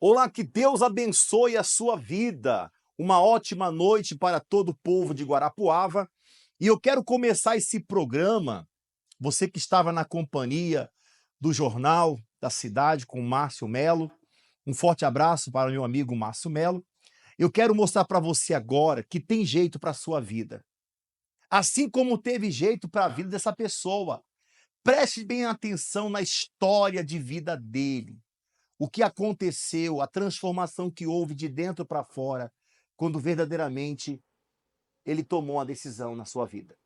Olá, que Deus abençoe a sua vida. Uma ótima noite para todo o povo de Guarapuava. E eu quero começar esse programa, você que estava na companhia do Jornal da Cidade com o Márcio Melo. Um forte abraço para o meu amigo Márcio Melo. Eu quero mostrar para você agora que tem jeito para a sua vida. Assim como teve jeito para a vida dessa pessoa. Preste bem atenção na história de vida dele. O que aconteceu, a transformação que houve de dentro para fora, quando verdadeiramente ele tomou uma decisão na sua vida.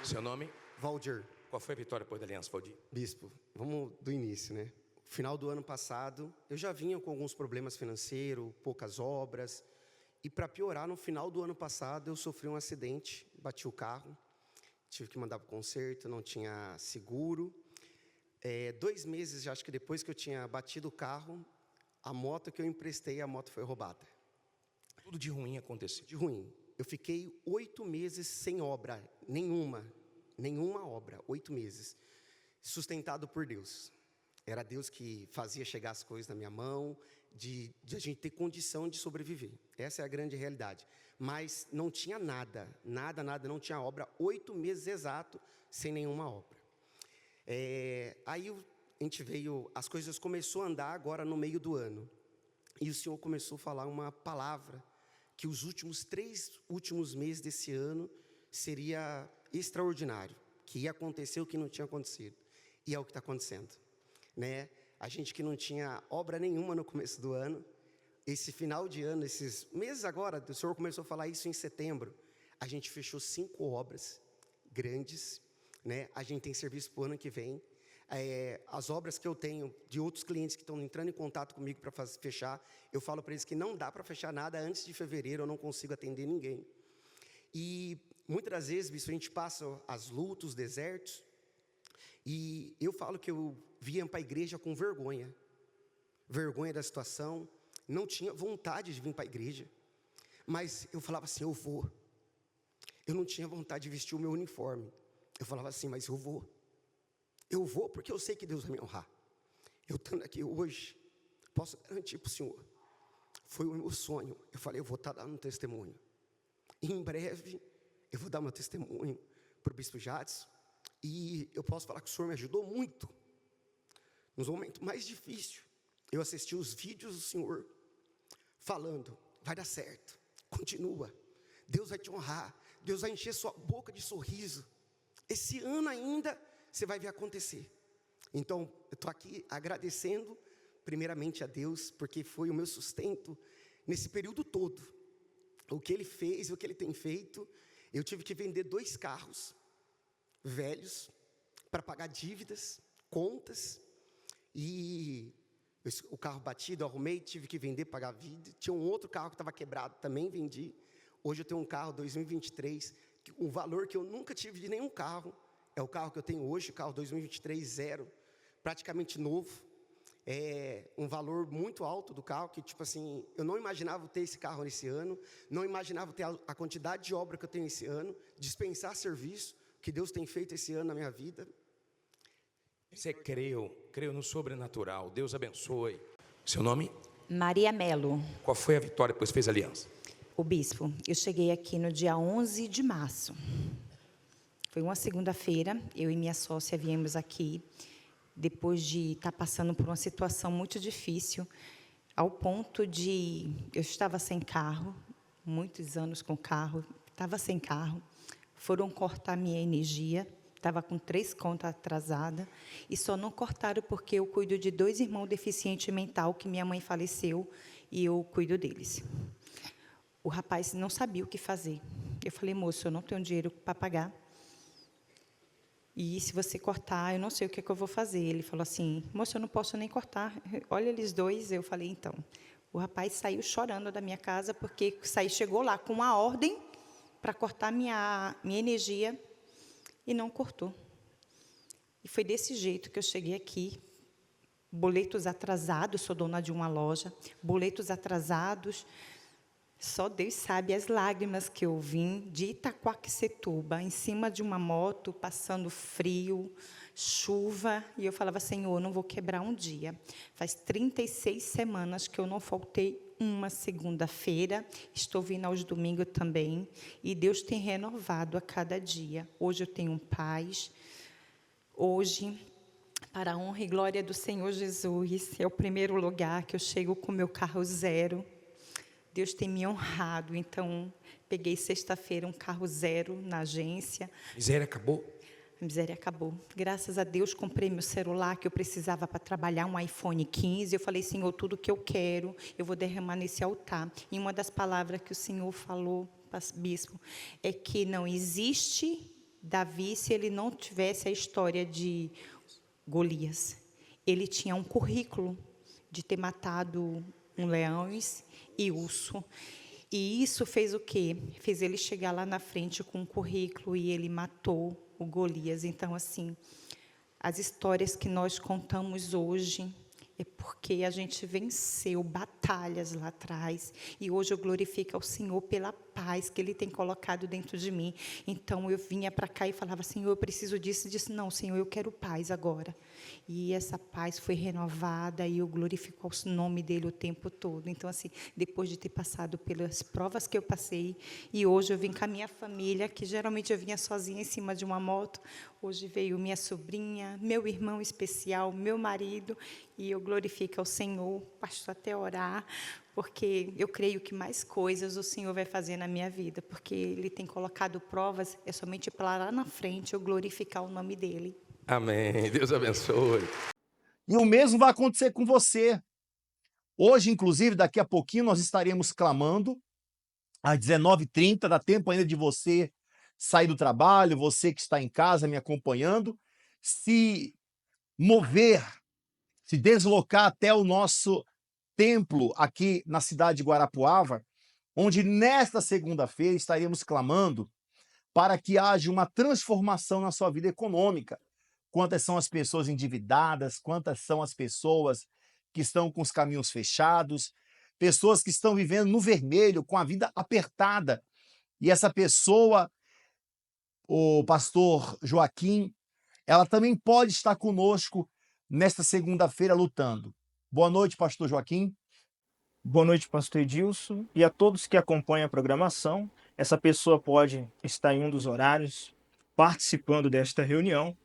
Seu nome? Valdir, Qual foi a vitória depois da Aliança, Valdir? bispo, vamos do início, né? Final do ano passado, eu já vinha com alguns problemas financeiros, poucas obras. E para piorar, no final do ano passado, eu sofri um acidente, bati o carro, tive que mandar para o conserto, não tinha seguro. 2 meses, acho que depois que eu tinha batido o carro, a moto que eu emprestei, a moto foi roubada. Tudo de ruim aconteceu. De ruim. Eu fiquei 8 meses sem obra, nenhuma obra, 8 meses, sustentado por Deus. Era Deus que fazia chegar as coisas na minha mão, de a gente ter condição de sobreviver. Essa é a grande realidade. Mas não tinha nada, não tinha obra, 8 meses exato, sem nenhuma obra. Aí a gente veio, as coisas começaram a andar agora no meio do ano. E o Senhor começou a falar uma palavra, que os três últimos meses desse ano seria extraordinário, que ia acontecer o que não tinha acontecido. E é o que está acontecendo, né? A gente que não tinha obra nenhuma no começo do ano, esse final de ano, esses meses agora, o Senhor começou a falar isso em setembro, a gente fechou 5 obras grandes, né? A gente tem serviço para o ano que vem. As obras que eu tenho de outros clientes que estão entrando em contato comigo para fechar, eu falo para eles que não dá para fechar nada antes de fevereiro, eu não consigo atender ninguém. E muitas das vezes, bispo, a gente passa as lutas, os desertos, e eu falo que eu vinha para a igreja com vergonha da situação, não tinha vontade de vir para a igreja, mas eu falava assim, eu vou. Eu não tinha vontade de vestir o meu uniforme, eu falava assim, mas eu vou porque eu sei que Deus vai me honrar. Eu estando aqui hoje, posso garantir para o Senhor, foi o meu sonho. Eu falei, eu vou estar dando um testemunho. E em breve, eu vou dar meu testemunho para o bispo Jadson. E eu posso falar que o Senhor me ajudou muito. Nos momentos mais difíceis, eu assisti os vídeos do Senhor falando, vai dar certo, continua. Deus vai te honrar, Deus vai encher sua boca de sorriso. Esse ano ainda, você vai ver acontecer. Então, eu estou aqui agradecendo, primeiramente a Deus, porque foi o meu sustento nesse período todo. O que Ele fez, o que Ele tem feito. Eu tive que vender 2 carros velhos para pagar dívidas, contas. E o carro batido, eu arrumei, tive que vender, pagar vida. Tinha um outro carro que estava quebrado, também vendi. Hoje eu tenho um carro 2023, um valor que eu nunca tive de nenhum carro. É o carro que eu tenho hoje, o carro 2023 zero, praticamente novo. É um valor muito alto do carro, que tipo assim, eu não imaginava ter esse carro nesse ano, não imaginava ter a quantidade de obra que eu tenho esse ano, dispensar serviço, que Deus tem feito esse ano na minha vida. Você creu no sobrenatural. Deus abençoe. Seu nome? Maria Melo, Qual foi a vitória depois que fez a aliança? o bispo. Eu cheguei aqui no dia 11 de março. Foi uma segunda-feira, eu e minha sócia viemos aqui, depois de estar passando por uma situação muito difícil, ao ponto de... Eu estava sem carro, muitos anos com carro, estava sem carro, foram cortar minha energia, estava com 3 contas atrasadas, e só não cortaram porque eu cuido de 2 irmãos deficientes mental, que minha mãe faleceu, e eu cuido deles. O rapaz não sabia o que fazer. Eu falei, moço, eu não tenho dinheiro para pagar. E se você cortar, eu não sei o que eu vou fazer. Ele falou assim, moço, eu não posso nem cortar. Olha eles 2. Eu falei, então. O rapaz saiu chorando da minha casa, porque chegou lá com uma ordem para cortar minha energia e não cortou. E foi desse jeito que eu cheguei aqui. Boletos atrasados, sou dona de uma loja, boletos atrasados. Só Deus sabe as lágrimas que eu vim de Itaquaquecetuba, em cima de uma moto, passando frio, chuva, e eu falava, Senhor, não vou quebrar um dia. Faz 36 semanas que eu não faltei uma segunda-feira, estou vindo aos domingos também, e Deus tem renovado a cada dia. Hoje eu tenho paz, hoje, para a honra e glória do Senhor Jesus, é o primeiro lugar que eu chego com meu carro zero. Deus tem me honrado, então, peguei sexta-feira um carro zero na agência. Miséria acabou? A miséria acabou. Graças a Deus, comprei meu celular que eu precisava para trabalhar, um iPhone 15. Eu falei, Senhor, tudo que eu quero, eu vou derramar nesse altar. E uma das palavras que o Senhor falou, bispo, é que não existe Davi se ele não tivesse a história de Golias. Ele tinha um currículo de ter matado leões e urso. E isso fez o quê? Fez ele chegar lá na frente com um currículo e ele matou o Golias. Então, assim, as histórias que nós contamos hoje é porque a gente venceu batalhas lá atrás. E hoje eu glorifico ao Senhor pela paz que Ele tem colocado dentro de mim. Então, eu vinha para cá e falava, Senhor, eu preciso disso. E disse, não, Senhor, eu quero paz agora. E essa paz foi renovada e eu glorifico o nome dEle o tempo todo. Então, assim, depois de ter passado pelas provas que eu passei, e hoje eu vim com a minha família, que geralmente eu vinha sozinha em cima de uma moto, hoje veio minha sobrinha, meu irmão especial, meu marido, e eu glorifico ao Senhor, pastor, até orar, porque eu creio que mais coisas o Senhor vai fazer na minha vida, porque Ele tem colocado provas, é somente para lá na frente eu glorificar o nome dEle. Amém. Deus abençoe. E o mesmo vai acontecer com você. Hoje, inclusive, daqui a pouquinho, nós estaremos clamando às 19h30, dá tempo ainda de você sair do trabalho, você que está em casa me acompanhando, se mover, se deslocar até o nosso templo aqui na cidade de Guarapuava, onde nesta segunda-feira estaremos clamando para que haja uma transformação na sua vida econômica. Quantas são as pessoas endividadas, quantas são as pessoas que estão com os caminhos fechados, pessoas que estão vivendo no vermelho, com a vida apertada. E essa pessoa, o pastor Joaquim, ela também pode estar conosco nesta segunda-feira lutando. Boa noite, pastor Joaquim. Boa noite, pastor Edilson, e a todos que acompanham a programação. Essa pessoa pode estar em um dos horários participando desta reunião,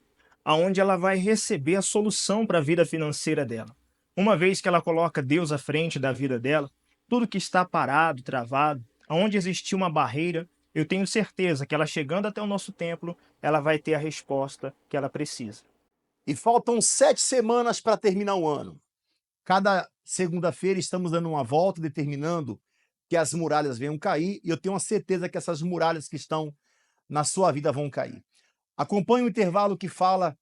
aonde ela vai receber a solução para a vida financeira dela. Uma vez que ela coloca Deus à frente da vida dela, tudo que está parado, travado, aonde existia uma barreira, eu tenho certeza que ela chegando até o nosso templo, ela vai ter a resposta que ela precisa. E faltam 7 semanas para terminar o ano. Cada segunda-feira estamos dando uma volta, determinando que as muralhas venham cair, e eu tenho uma certeza que essas muralhas que estão na sua vida vão cair. Acompanhe o intervalo que fala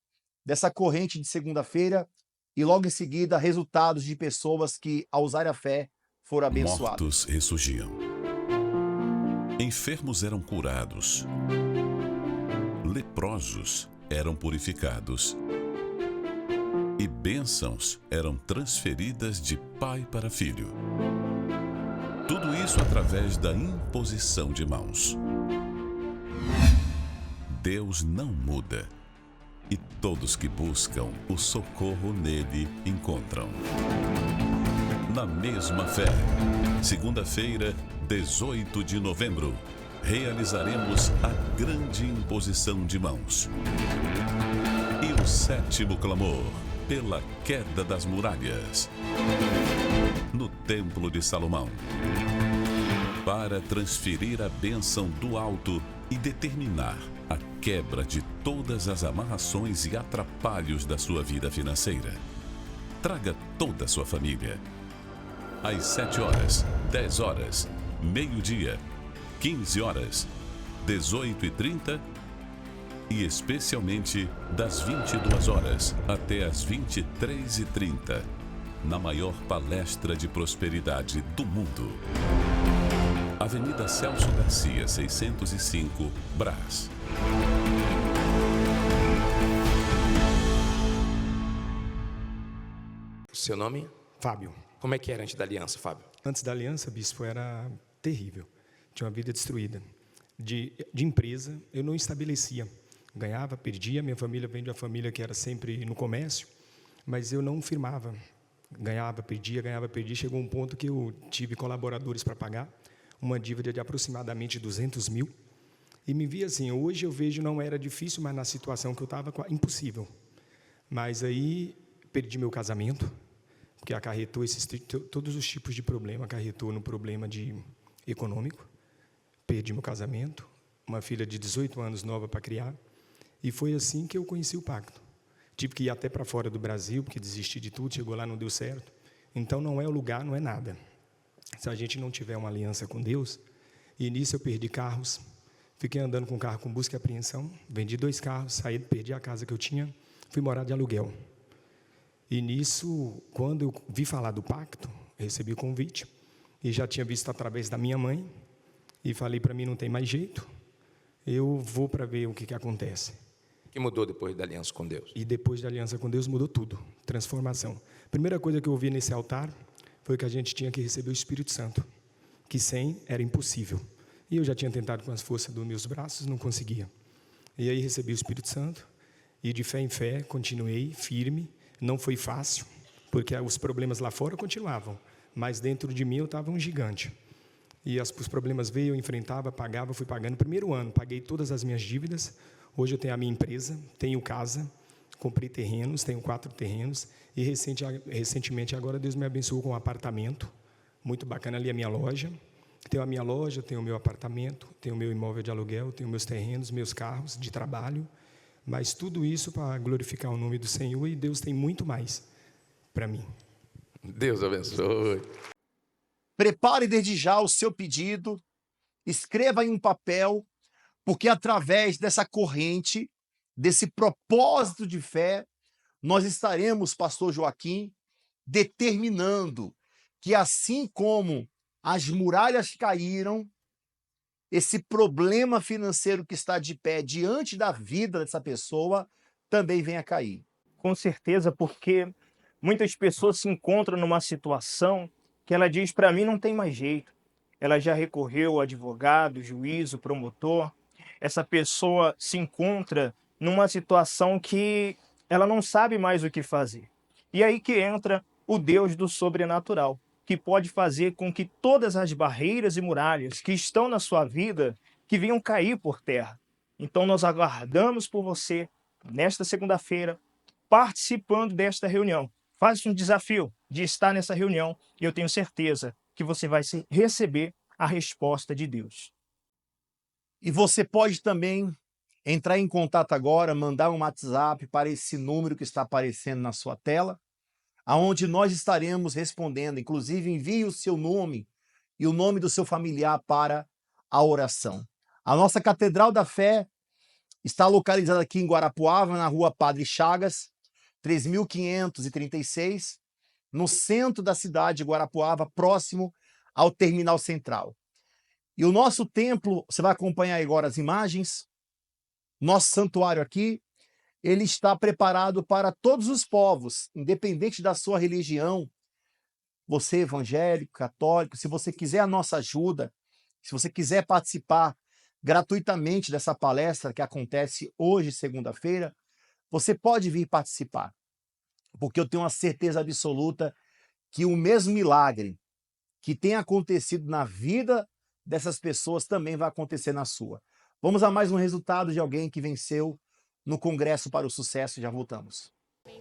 dessa corrente de segunda-feira e logo em seguida resultados de pessoas que, ao usar a fé, foram abençoadas. Mortos ressurgiam. Enfermos eram curados. Leprosos eram purificados. E bênçãos eram transferidas de pai para filho. Tudo isso através da imposição de mãos. Deus não muda, e todos que buscam o socorro nele encontram. Na mesma fé, segunda-feira, 18 de novembro, realizaremos a grande imposição de mãos. E o 7º clamor pela queda das muralhas, no Templo de Salomão, para transferir a bênção do alto e determinar a quebra de todas as amarrações e atrapalhos da sua vida financeira. Traga toda a sua família. Às 7 horas, 10 horas, meio-dia, 15 horas, 18h30 e especialmente das 22 horas até as 23h30, na maior palestra de prosperidade do mundo. Avenida Celso Garcia, 605, Brás. Seu nome? Fábio. Como é que era antes da aliança, Fábio? Antes da aliança, bispo, era terrível. Tinha uma vida destruída. De empresa, eu não estabelecia. Ganhava, perdia. Minha família vem de uma família que era sempre no comércio, mas eu não firmava. Ganhava, perdia. Chegou um ponto que eu tive colaboradores para pagar, uma dívida de aproximadamente 200 mil. E me vi assim, hoje eu vejo não era difícil, mas na situação que eu estava, impossível. Mas aí perdi meu casamento, porque acarretou todos os tipos de problema, acarretou no problema econômico. Perdi meu casamento, uma filha de 18 anos nova para criar, e foi assim que eu conheci o pacto. Tive que ir até para fora do Brasil, porque desisti de tudo, chegou lá, não deu certo. Então, não é o lugar, não é nada. Se a gente não tiver uma aliança com Deus, e nisso eu perdi carros, fiquei andando com carro com busca e apreensão, vendi 2 carros, saí, perdi a casa que eu tinha, fui morar de aluguel. E nisso, quando eu vi falar do pacto, recebi o convite, e já tinha visto através da minha mãe, e falei para mim, não tem mais jeito, eu vou para ver o que acontece. O que mudou depois da aliança com Deus? E depois da aliança com Deus mudou tudo, transformação. Primeira coisa que eu ouvi nesse altar foi que a gente tinha que receber o Espírito Santo, que sem era impossível. E eu já tinha tentado com as forças dos meus braços, não conseguia. E aí recebi o Espírito Santo, e de fé em fé continuei firme. Não foi fácil, porque os problemas lá fora continuavam, mas dentro de mim eu estava um gigante. E os problemas veio, eu enfrentava, pagava, fui pagando. Primeiro ano, paguei todas as minhas dívidas. Hoje eu tenho a minha empresa, tenho casa, comprei terrenos, tenho 4 terrenos. E recentemente agora Deus me abençoou com um apartamento, muito bacana ali a minha loja. Tenho a minha loja, tenho o meu apartamento, tenho o meu imóvel de aluguel, tenho meus terrenos, meus carros de trabalho. Mas tudo isso para glorificar o nome do Senhor, e Deus tem muito mais para mim. Deus abençoe. Prepare desde já o seu pedido, escreva em um papel, porque através dessa corrente, desse propósito de fé, nós estaremos, pastor Joaquim, determinando que assim como as muralhas caíram, esse problema financeiro que está de pé diante da vida dessa pessoa também venha cair. Com certeza, porque muitas pessoas se encontram numa situação que ela diz, para mim não tem mais jeito. Ela já recorreu ao advogado, juiz, promotor. Essa pessoa se encontra numa situação que ela não sabe mais o que fazer. E aí que entra o Deus do sobrenatural, que pode fazer com que todas as barreiras e muralhas que estão na sua vida, que venham cair por terra. Então nós aguardamos por você, nesta segunda-feira, participando desta reunião. Faça um desafio de estar nessa reunião e eu tenho certeza que você vai receber a resposta de Deus. E você pode também entrar em contato agora, mandar um WhatsApp para esse número que está aparecendo na sua tela, aonde nós estaremos respondendo. Inclusive, envie o seu nome e o nome do seu familiar para a oração. A nossa Catedral da Fé está localizada aqui em Guarapuava, na rua Padre Chagas, 3536, no centro da cidade de Guarapuava, próximo ao Terminal Central. E o nosso templo, você vai acompanhar agora as imagens, nosso santuário aqui, ele está preparado para todos os povos, independente da sua religião. Você evangélico, católico, se você quiser a nossa ajuda, se você quiser participar gratuitamente dessa palestra que acontece hoje, segunda-feira, você pode vir participar, porque eu tenho uma certeza absoluta que o mesmo milagre que tem acontecido na vida dessas pessoas também vai acontecer na sua. Vamos a mais um resultado de alguém que venceu no Congresso para o Sucesso e já voltamos.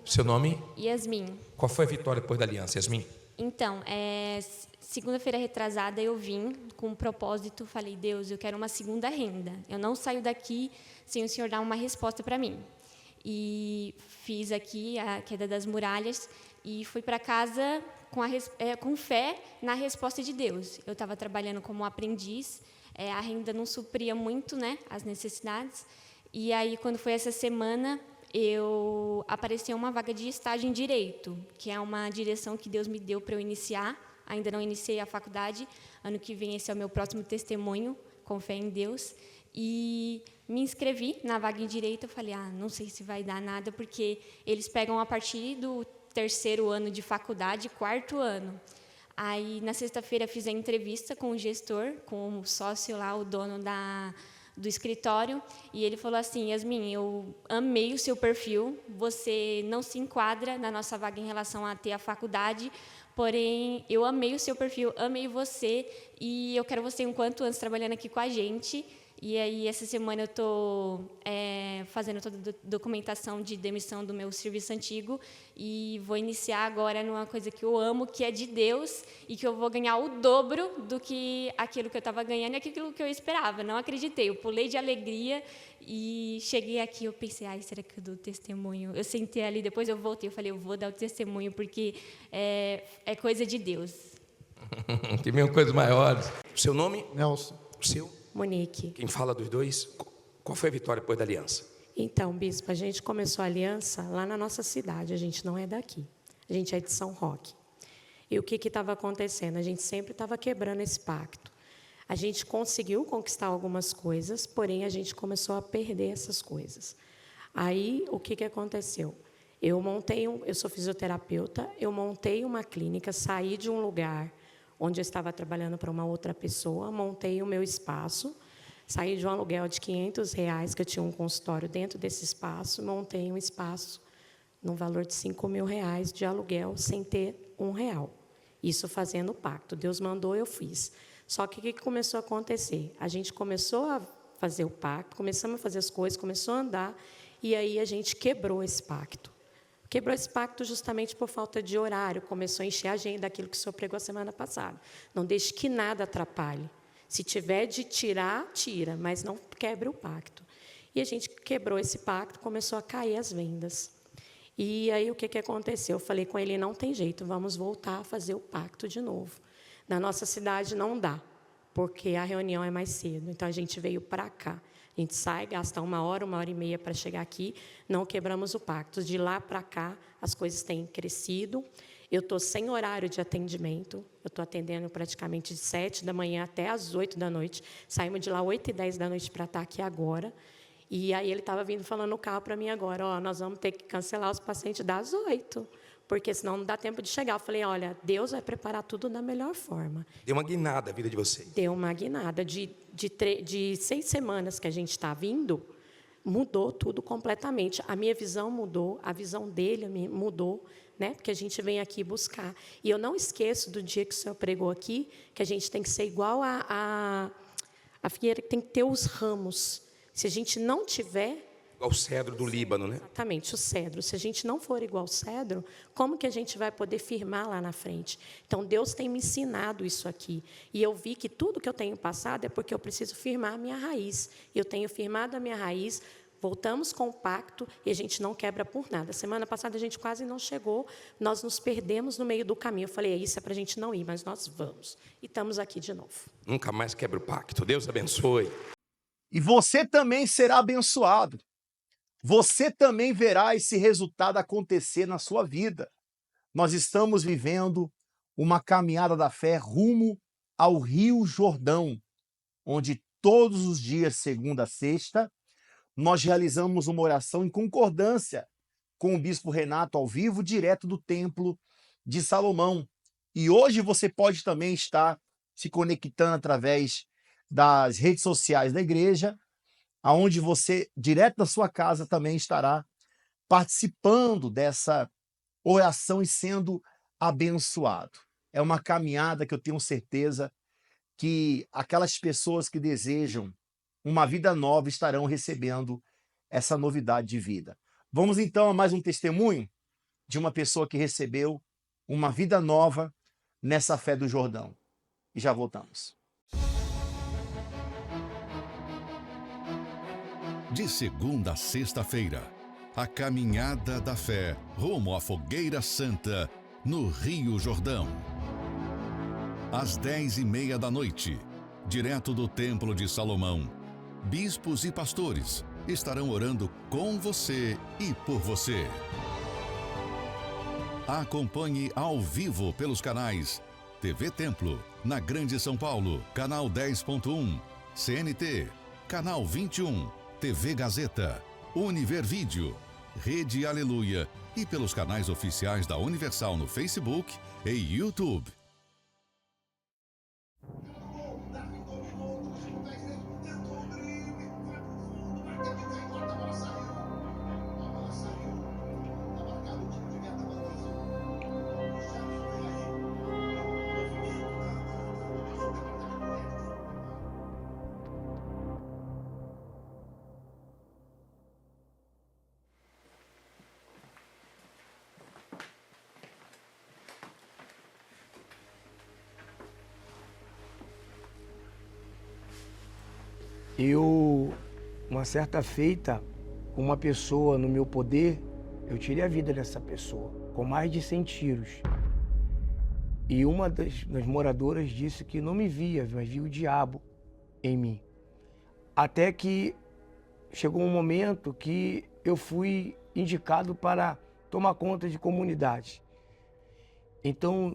Seu nome? Yasmin. Qual foi a vitória depois da aliança, Yasmin? Então, segunda-feira retrasada eu vim com um propósito, falei, Deus, eu quero uma segunda renda. Eu não saio daqui sem o Senhor dar uma resposta para mim. E fiz aqui a queda das muralhas e fui para casa com fé na resposta de Deus. Eu estava trabalhando como aprendiz, a renda não supria muito, né, as necessidades. E aí, quando foi essa semana, apareceu uma vaga de estágio em Direito, que é uma direção que Deus me deu para eu iniciar. Ainda não iniciei a faculdade. Ano que vem, esse é o meu próximo testemunho, com fé em Deus. E me inscrevi na vaga em Direito. Eu falei, não sei se vai dar nada, porque eles pegam a partir do 3º ano de faculdade, 4º ano. Aí, na sexta-feira, fiz a entrevista com o gestor, com o sócio lá, o dono do escritório, e ele falou assim: Yasmin, eu amei o seu perfil, você não se enquadra na nossa vaga em relação a ter a faculdade, porém, eu amei o seu perfil, amei você, e eu quero você enquanto antes trabalhando aqui com a gente. E aí, essa semana, eu estou fazendo toda a documentação de demissão do meu serviço antigo e vou iniciar agora numa coisa que eu amo, que é de Deus, e que eu vou ganhar o dobro do que aquilo que eu estava ganhando e aquilo que eu esperava. Não acreditei, eu pulei de alegria e cheguei aqui, eu pensei, ai, será que eu dou testemunho? Eu sentei ali, depois eu voltei, eu falei, eu vou dar o testemunho, porque é coisa de Deus. Que venham coisas maiores. O seu nome? Nelson. O seu? Monique. Quem fala dos dois? Qual foi a vitória depois da aliança? Então, bispo, a gente começou a aliança lá na nossa cidade, a gente não é daqui, a gente é de São Roque. E o que estava acontecendo? A gente sempre estava quebrando esse pacto. A gente conseguiu conquistar algumas coisas, porém a gente começou a perder essas coisas. Aí, o que aconteceu? Eu sou fisioterapeuta, eu montei uma clínica, saí de um lugar onde eu estava trabalhando para uma outra pessoa, montei o meu espaço, saí de um aluguel de R$500, que eu tinha um consultório dentro desse espaço, montei um espaço no valor de R$5.000 de aluguel, sem ter R$1. Isso fazendo o pacto. Deus mandou, eu fiz. Só que o que começou a acontecer? A gente começou a fazer o pacto, começamos a fazer as coisas, começou a andar, e aí a gente quebrou esse pacto. Quebrou esse pacto justamente por falta de horário, começou a encher a agenda daquilo que o senhor pregou a semana passada. Não deixe que nada atrapalhe. Se tiver de tirar, tira, mas não quebre o pacto. E a gente quebrou esse pacto, começou a cair as vendas. E aí o que aconteceu? Eu falei com ele, não tem jeito, vamos voltar a fazer o pacto de novo. Na nossa cidade não dá, porque a reunião é mais cedo. Então, a gente veio para cá. A gente sai, gasta 1h e meia para chegar aqui, não quebramos o pacto. De lá para cá, as coisas têm crescido. Eu estou sem horário de atendimento, eu estou atendendo praticamente de 7 da manhã até as 8 da noite. Saímos de lá 8h10 da noite para estar aqui agora. E aí ele estava vindo falando no carro para mim agora, nós vamos ter que cancelar os pacientes das 8, porque senão não dá tempo de chegar. Eu falei, olha, Deus vai preparar tudo da melhor forma. Deu uma guinada a vida de vocês. Deu uma guinada. De 6 semanas que a gente está vindo, mudou tudo completamente. A minha visão mudou, a visão dele mudou, né? Porque a gente vem aqui buscar. E eu não esqueço do dia que o senhor pregou aqui, que a gente tem que ser igual a figueira, que tem que ter os ramos. Se a gente não tiver... Igual o cedro do Líbano, né? Exatamente, o cedro. Se a gente não for igual o cedro, como que a gente vai poder firmar lá na frente? Então, Deus tem me ensinado isso aqui. E eu vi que tudo que eu tenho passado é porque eu preciso firmar a minha raiz. Eu tenho firmado a minha raiz, voltamos com o pacto e a gente não quebra por nada. Semana passada a gente quase não chegou, nós nos perdemos no meio do caminho. Eu falei, isso é para a gente não ir, mas nós vamos. E estamos aqui de novo. Nunca mais quebra o pacto. Deus abençoe. E você também será abençoado. Você também verá esse resultado acontecer na sua vida. Nós estamos vivendo uma caminhada da fé rumo ao Rio Jordão, onde todos os dias, segunda a sexta, nós realizamos uma oração em concordância com o Bispo Renato ao vivo, direto do Templo de Salomão. E hoje você pode também estar se conectando através das redes sociais da igreja, aonde você, direto da sua casa, também estará participando dessa oração e sendo abençoado. É uma caminhada que eu tenho certeza que aquelas pessoas que desejam uma vida nova estarão recebendo essa novidade de vida. Vamos então a mais um testemunho de uma pessoa que recebeu uma vida nova nessa fé do Jordão. E já voltamos. De segunda a sexta-feira, a caminhada da fé rumo à Fogueira Santa, no Rio Jordão. Às 10h30 da noite, direto do Templo de Salomão, bispos e pastores estarão orando com você e por você. Acompanhe ao vivo pelos canais TV Templo, na Grande São Paulo, canal 10.1, CNT, canal 21, TV Gazeta, Univer Vídeo, Rede Aleluia e pelos canais oficiais da Universal no Facebook e YouTube. Uma certa feita, uma pessoa no meu poder, eu tirei a vida dessa pessoa, com mais de 100 tiros. E uma das moradoras disse que não me via, mas via o diabo em mim. Até que chegou um momento que eu fui indicado para tomar conta de comunidade. Então,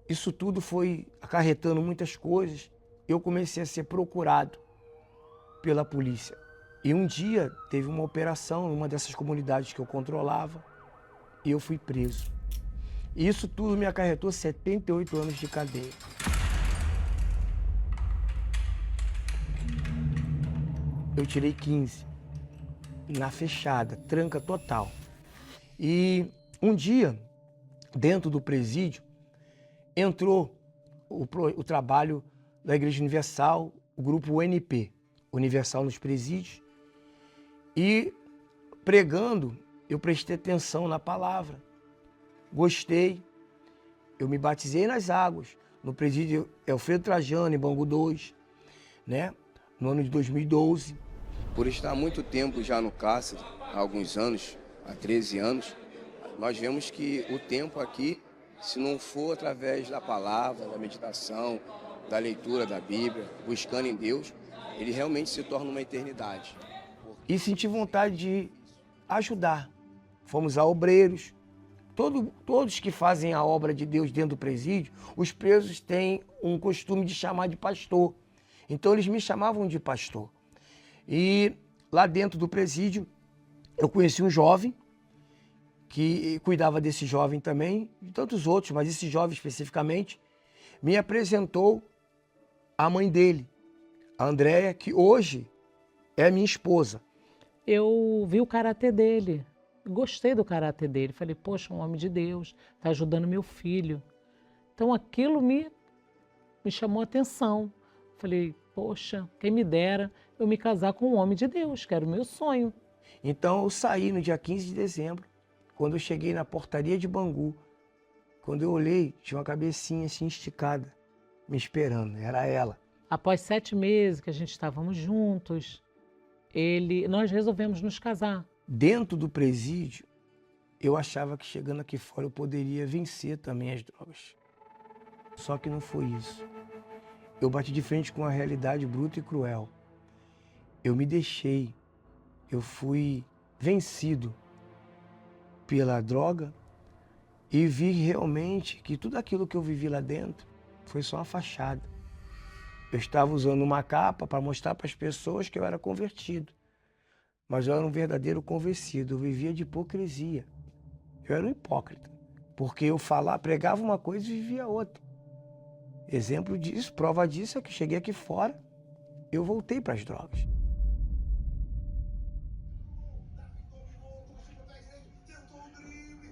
isso tudo foi acarretando muitas coisas. Eu comecei a ser procurado pela polícia. E um dia teve uma operação em uma dessas comunidades que eu controlava e eu fui preso. E isso tudo me acarretou 78 anos de cadeia. Eu tirei 15, na fechada, tranca total. E um dia, dentro do presídio, entrou o trabalho da Igreja Universal, o grupo UNP, Universal nos Presídios, e pregando, eu prestei atenção na palavra. Gostei, eu me batizei nas águas, no presídio Alfredo Trajano, em Bangu 2, né? No ano de 2012. Por estar há muito tempo já no cárcere, há alguns anos, há 13 anos, nós vemos que o tempo aqui, se não for através da palavra, da meditação, da leitura da Bíblia, buscando em Deus, ele realmente se torna uma eternidade. E senti vontade de ajudar. Fomos a obreiros. Todos que fazem a obra de Deus dentro do presídio, os presos têm um costume de chamar de pastor. Então eles me chamavam de pastor. E lá dentro do presídio, eu conheci um jovem que cuidava desse jovem também, de tantos outros, mas esse jovem especificamente, me apresentou a mãe dele, a Andréia, que hoje é minha esposa. Eu vi o caráter dele, gostei do caráter dele. Falei, poxa, um homem de Deus, está ajudando meu filho. Então aquilo me chamou a atenção. Falei, poxa, quem me dera eu me casar com um homem de Deus, que era o meu sonho. Então eu saí no dia 15 de dezembro, quando eu cheguei na portaria de Bangu. Quando eu olhei, tinha uma cabecinha assim esticada, me esperando, era ela. Após 7 meses que a gente estávamos juntos, nós resolvemos nos casar. Dentro do presídio, eu achava que chegando aqui fora eu poderia vencer também as drogas. Só que não foi isso. Eu bati de frente com uma realidade bruta e cruel. Eu me deixei, eu fui vencido pela droga e vi realmente que tudo aquilo que eu vivi lá dentro foi só uma fachada. Eu estava usando uma capa para mostrar para as pessoas que eu era convertido. Mas eu era um verdadeiro convencido, eu vivia de hipocrisia. Eu era um hipócrita, porque eu pregava uma coisa e vivia outra. Exemplo disso, prova disso é que cheguei aqui fora, eu voltei para as drogas.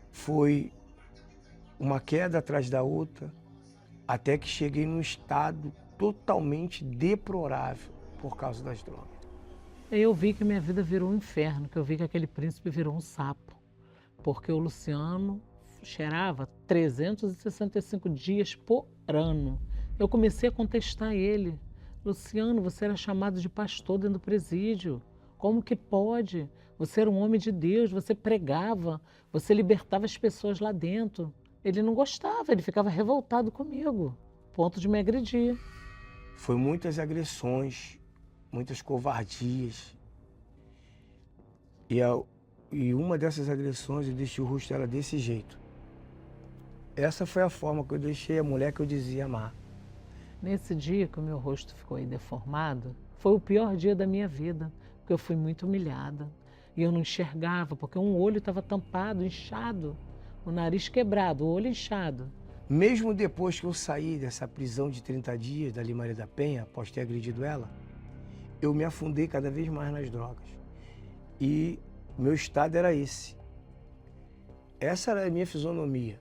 Foi uma queda atrás da outra, até que cheguei num estado totalmente deplorável por causa das drogas. Eu vi que minha vida virou um inferno, que eu vi que aquele príncipe virou um sapo, porque o Luciano cheirava 365 dias por ano. Eu comecei a contestar ele. Luciano, você era chamado de pastor dentro do presídio. Como que pode? Você era um homem de Deus, você pregava, você libertava as pessoas lá dentro. Ele não gostava, ele ficava revoltado comigo, ponto de me agredir. Foi muitas agressões, muitas covardias. E uma dessas agressões eu deixei o rosto dela desse jeito. Essa foi a forma que eu deixei a mulher que eu dizia amar. Nesse dia que o meu rosto ficou aí deformado, foi o pior dia da minha vida, porque eu fui muito humilhada. E eu não enxergava, porque um olho estava tampado, inchado, o nariz quebrado, o olho inchado. Mesmo depois que eu saí dessa prisão de 30 dias da Maria da Penha, após ter agredido ela, eu me afundei cada vez mais nas drogas. E meu estado era esse. Essa era a minha fisionomia.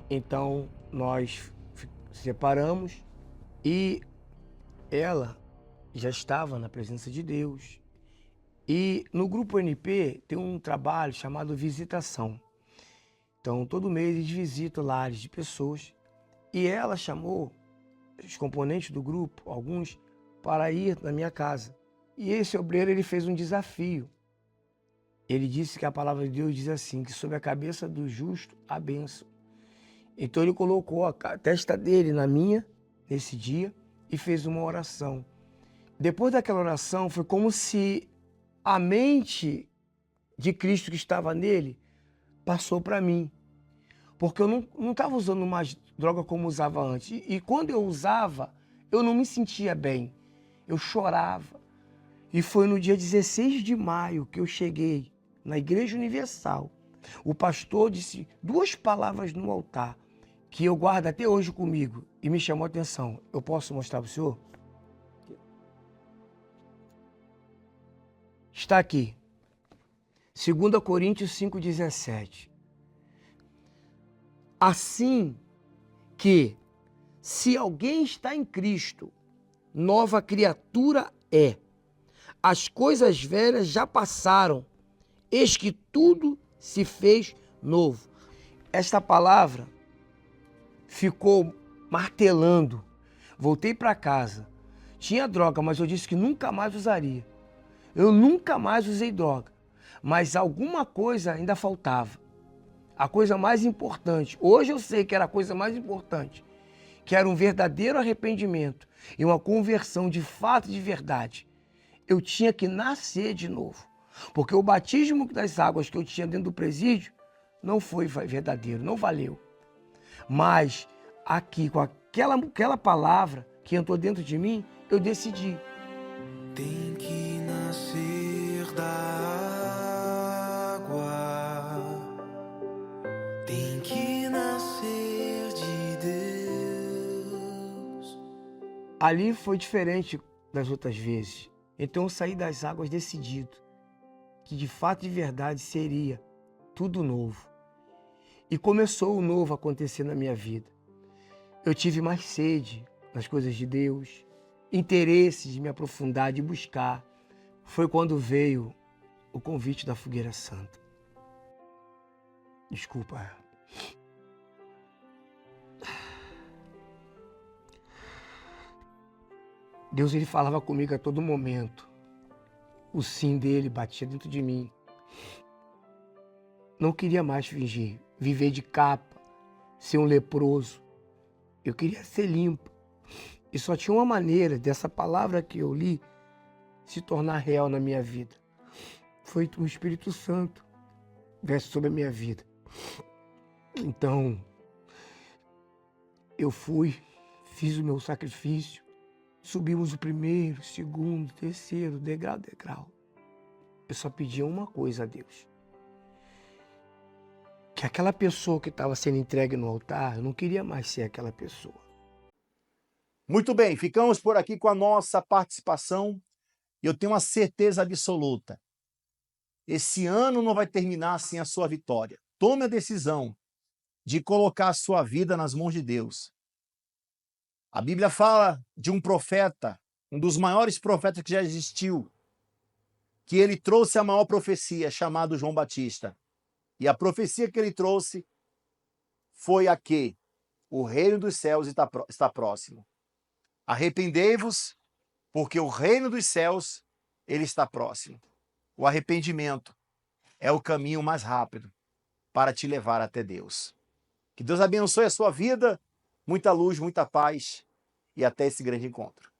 Então, nós separamos e ela já estava na presença de Deus. E no Grupo NP tem um trabalho chamado Visitação. Então, todo mês eles visitam lares de pessoas e ela chamou os componentes do grupo, alguns, para ir na minha casa. E esse obreiro, ele fez um desafio. Ele disse que a palavra de Deus diz assim, que sobre a cabeça do justo a bênção. Então ele colocou a testa dele na minha, nesse dia, e fez uma oração. Depois daquela oração, foi como se a mente de Cristo que estava nele passou para mim. Porque eu não estava usando mais droga como usava antes. E quando eu usava, eu não me sentia bem. Eu chorava. E foi no dia 16 de maio que eu cheguei na Igreja Universal. O pastor disse 2 palavras no altar que eu guardo até hoje comigo e me chamou a atenção. Eu posso mostrar para o senhor? Está aqui. 2 Coríntios 5,17. Assim que, se alguém está em Cristo, nova criatura é. As coisas velhas já passaram, eis que tudo se fez novo. Esta palavra ficou martelando. Voltei para casa. Tinha droga, mas eu disse que nunca mais usaria. Eu nunca mais usei droga. Mas alguma coisa ainda faltava. A coisa mais importante. Hoje eu sei que era a coisa mais importante. Que era um verdadeiro arrependimento e uma conversão de fato, de verdade. Eu tinha que nascer de novo. Porque o batismo das águas que eu tinha dentro do presídio não foi verdadeiro, não valeu. Mas aqui, com aquela palavra que entrou dentro de mim, eu decidi. Tem que nascer da água, tem que nascer de Deus. Ali foi diferente das outras vezes. Então eu saí das águas decidido que de fato e de verdade seria tudo novo. E começou o novo a acontecer na minha vida. Eu tive mais sede nas coisas de Deus, interesse de me aprofundar, de buscar. Foi quando veio o convite da Fogueira Santa. Desculpa. Deus, ele falava comigo a todo momento. O sim dele batia dentro de mim. Não queria mais fingir, viver de capa, ser um leproso. Eu queria ser limpo. E só tinha uma maneira dessa palavra que eu li se tornar real na minha vida. Foi o Espírito Santo viesse sobre a minha vida. Então, eu fui, fiz o meu sacrifício. Subimos o primeiro, segundo, terceiro, degrau a degrau. Eu só pedia uma coisa a Deus. Que aquela pessoa que estava sendo entregue no altar, eu não queria mais ser aquela pessoa. Muito bem, ficamos por aqui com a nossa participação. E eu tenho uma certeza absoluta. Esse ano não vai terminar sem a sua vitória. Tome a decisão de colocar a sua vida nas mãos de Deus. A Bíblia fala de um profeta, um dos maiores profetas que já existiu, que ele trouxe a maior profecia, chamado João Batista. E a profecia que ele trouxe foi a que o reino dos céus está próximo. Arrependei-vos, porque o reino dos céus ele está próximo. O arrependimento é o caminho mais rápido para te levar até Deus. Que Deus abençoe a sua vida, muita luz, muita paz e até esse grande encontro.